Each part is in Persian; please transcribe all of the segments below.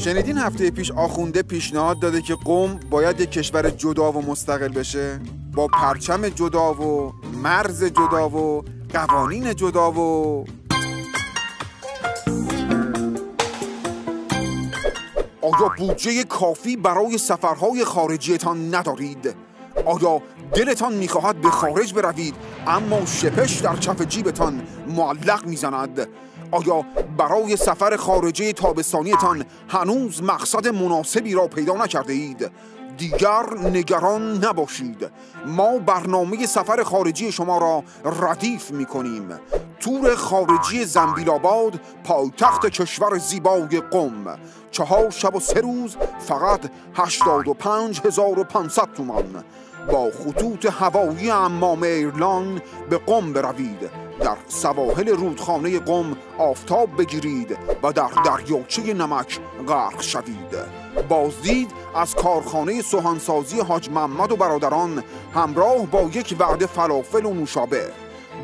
شنیدین هفته پیش آخونده پیشنهاد داده که قم باید یک کشور جدا و مستقل بشه، با پرچم جدا و مرز جدا و قوانین جدا و آیا بودجه کافی برای سفرهای خارجیتان ندارید؟ آیا دلتان میخواهد به خارج بروید اما شپش در کف جیبتان معلق میزند؟ آیا برای سفر خارجی تابستانیتان هنوز مقصد مناسبی را پیدا نکرده اید؟ دیگر نگران نباشید، ما برنامه سفر خارجی شما را ردیف می‌کنیم. تور خارجی زنبیل‌آباد، پایتخت کشور زیبای قم، 4 شب و 3 روز، فقط 85,500 تومان. با خطوط هوایی عمام ایرلاین به قم بروید، در سواحل رودخانه قم آفتاب بگیرید و در دریاچه نمک غرق شوید. بازدید از کارخانه سهنسازی حاج محمد و برادران همراه با یک وعده فلافل و نوشابه.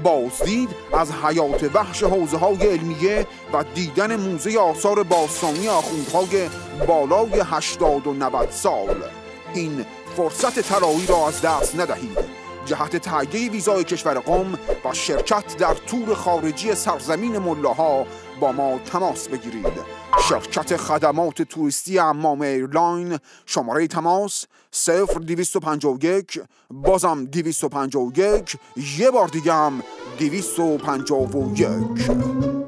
بازدید از حیات وحش حوزه‌های علمیه و دیدن موزه آثار باستانی آخوندهای بالای 80 و 90 سال. این فرصت طلایی را از دست ندهید. جهت تهیه ویزای کشور قم و شرکت در تور خارجی سرزمین ملاها با ما تماس بگیرید. شرکت خدمات توریستی عمام ایرلاین، شماره تماس 0251 بازم 251 یه بار دیگه هم 251.